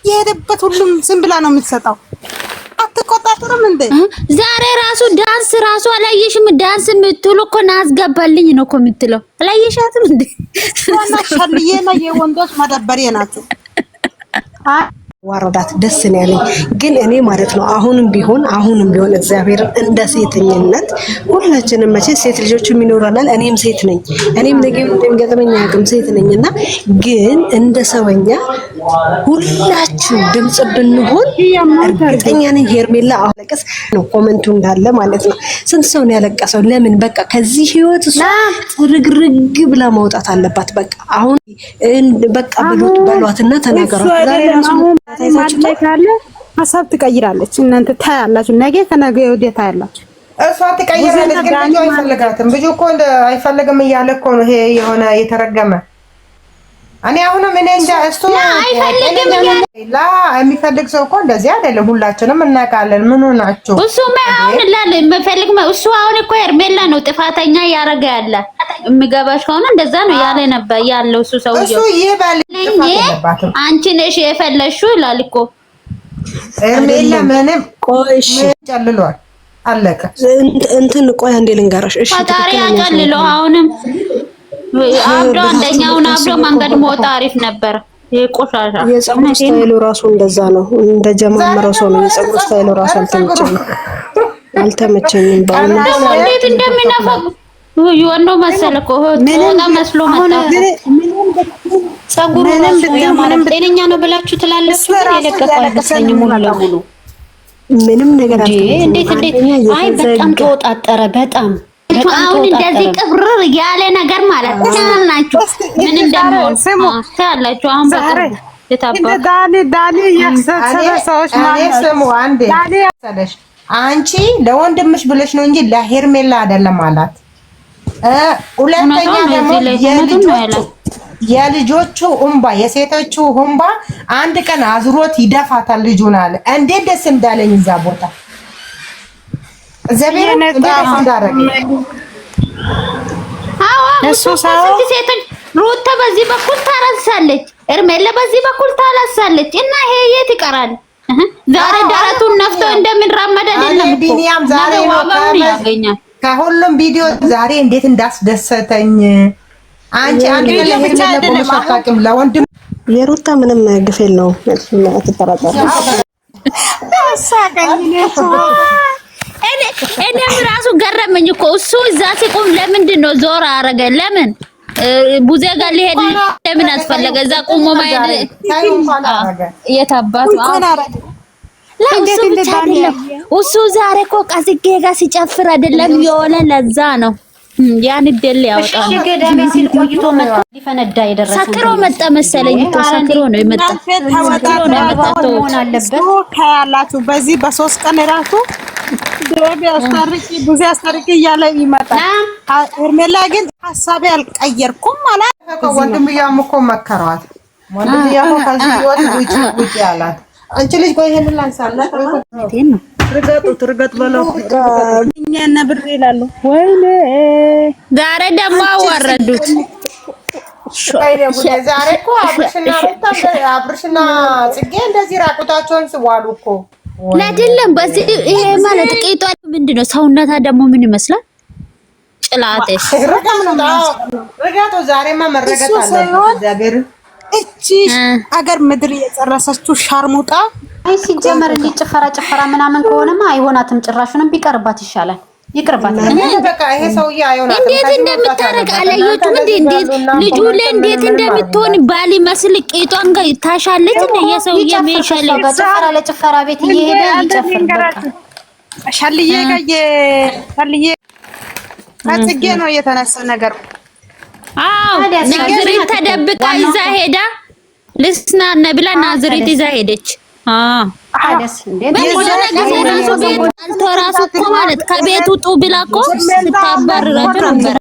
የሄደበት ሁሉም ዝም ብላ ነው የምትሰጠው። አትቆጣጠርም እንዴ? ዛሬ ራሱ ዳንስ ራሱ አላየሽም? ዳንስ የምትሉ እኮ ናስገባልኝ ነው እኮ የምትለው አላየሻትም እንዴ? ሻልዬና የወንዶች መደበሪያ ናቸው። ዋረዳት ደስ ነው ያለኝ። ግን እኔ ማለት ነው አሁንም ቢሆን እግዚአብሔር እንደ ሴተኝነት ሁላችንም መቼ ሴት ልጆች ይኖራናል። እኔም ሴት ነኝ። እኔም ነገም እንደምገጥመኝ ያቅም ሴት ነኝና ግን እንደ ሰውኛ ሁላችሁ ድምጽ ብንሆን እርግጠኛ ነኝ ሄርሜላ አለቀስ ነው ኮሜንቱ እንዳለ ማለት ነው። ስንት ሰው ነው ያለቀሰው? ለምን በቃ ከዚህ ህይወት እሷ ርግርግ ብላ ማውጣት አለባት። በቃ አሁን በቃ ብሉት በሏትና ተናገሯት። ዛሬ ራሱ ካለ ሀሳብ ትቀይራለች። እናንተ ታያላችሁ፣ ነገ ከነገ ወዲያ ታያላችሁ። እሷ ትቀይራለች፣ ግን ልጁ አይፈልጋትም። ልጁ እኮ አይፈልግም እያለ እኮ ነው ይሄ የሆነ የተረገመ። እኔ አሁንም እኔ እንጃ እሱ አይፈልግም ላ የሚፈልግ ሰው እኮ እንደዚህ አይደለም። ሁላችንም እናውቃለን። ምን ሆናችሁ? እሱ ማውን ላለ የሚፈልግ እሱ አሁን እኮ ሄርሜላ ነው ጥፋተኛ ያረጋ ያለ የሚገባሽ ከሆነ እንደዛ ነው ያለ ነበር ያለው እሱ ሰውዬው። እሱ ይባል ጥፋት አንቺ ነሽ የፈለሽው ይላል እኮ ሄርሜላ። ምንም ቆይሽ ጨልሏል፣ አለቀ። እንትን ቆይ አንዴ ልንገርሽ። እሺ ፈጣሪ ያጨልለው። አሁንም አብዶ አንደኛውን አብዶ መንገድ ሞት አሪፍ ነበር። የቆሻሻ የፀጉር ስታይሉ ራሱ እንደዛ ነው። እንደጀማመረው ሰው ነው የፀጉር ስታይሉ ራሱ አልተመቸኝም። ባሁን እንዴት እንደሚነፋው ይወንዶ መሰለኮ ሆና መስሎ መጣ። ፀጉሩ ምንም ጤነኛ ነው ብላችሁ ትላላችሁ? የለቀቀው አይመስለኝም ሙሉ ለሙሉ ምንም ነገር እንዴት አይ በጣም ተወጣጠረ። በጣም አሁን እንደዚህ ቅብርር ያለ ነገር ማለት ናችሁ። ምን እንደምሆን ታላችሁ። አሁን በቃ ዳኒ ያሰሰሰዎች ማለት ስሙ አንዴ ሰለሽ አንቺ ለወንድምሽ ብለሽ ነው እንጂ ለሄርሜላ አይደለም አላት። ሁለተኛ ደግሞ የልጆቹ እንባ የሴቶቹ እንባ አንድ ቀን አዝሮት ይደፋታል ልጁን አለ። እንዴት ደስ እንዳለኝ እዛ ቦታ ዘቤር እንዳረገ እሱ ሴቶች ሩታ በዚህ በኩል ታላሳለች፣ ሄርሜላ በዚህ በኩል ታላሳለች እና ይሄ የት ይቀራል? ዛሬ ደረቱን ነፍቶ እንደምንራመድ አይደለም እኮ ቢኒያም ዛሬ ያገኛል። ከሁሉም ቪዲዮ ዛሬ እንዴት እንዳስደሰተኝ አንቺ አንድ ነገር ብቻ አይደለም አታውቅም። ለወንድም የሩታ ምንም ግፍ የለውም። አትጠራጠሩ። እኔ ራሱ ገረመኝ እኮ እሱ እዛ ሲቆም ለምንድን ነው ዞር አረገ? ለምን ቡዜ ጋር ሊሄድ ለምን አስፈለገ? እዛ ቆሞ ማየት የታባቱ ለእሱ ብቻ አይደለም። እሱ ዛሬ እኮ ከጽጌ ጋር ሲጨፍር አይደለም የሆነ ለዛ ነው ያን ደል ያወጣው። ገዳሜ ሲል ቆይቶ መጣ ሊፈነዳ የደረሰ ሰክሮ መጣ መሰለኝ እኮ ሰክሮ ነው የመጣ። ሰክሮ ነው የመጣው ሆነ አለበት ታያላችሁ። በዚህ በሶስት ቀን ራሱ ድሮቢ አስታርቂ ቡዜ አስታርቂ እያለ ይመጣል። ሄርሜላ ግን ሀሳቤ አልቀየርኩም ማለት ወንድምያም እኮ መከሯት። ወንድምያም ከዚህ ህይወት ውጪ አላት። አንቺ ልጅ ቆይ ይሄንን ላንሳላት ነው ትርገጥ በለው እኛና ብር ይላሉ። ወይኔ ዛሬ ደግሞ አወረዱት። ዛሬ እኮ አብርሽና ጽጌ እንደዚህ ራቁታቸውን ስዋሉ እኮ አይደለም። በዚህ ይሄ ማለት ቄጧ ምንድነው? ሰውነታ ደግሞ ምን ይመስላል? ጭላቴስ ረጋቶ ዛሬማ መረጋት አለ። እግዚአብሔር እቺ አገር ምድር የጨረሰችው ሻርሙጣ አይ ሲጀመር እንደ ጭፈራ ምናምን ከሆነማ አይሆናትም። ጭራሹንም ቢቀርባት ይሻላል። ይቅርባት። በቃ ይሄ ሰውዬ አይሆናትም። እንዴት እንደምታረግ አላየሁትም። እንዴት ልጁ ለእንዴት እንደምትሆን ባል መስል ቄጧን ጋር ታሻለች። እንደ የሰውዬ ሜሻለ ጭፈራ ቤት እየሄደ ይጨፍር። በቃ ሻልዬ ጋር ሻልዬ ከጽጌ ነው የተነሳ ነገር። አዎ ናዝሬት ተደብቃ ይዛ ሄዳ ልስናነ ብላ ናዝሬት ይዛ ሄደች። አደስ እንዴት ራሱ ቤት አልተራሱ እኮ ማለት ከቤቱ ጡ ብላ እኮ ስታባርራቸው ነበር።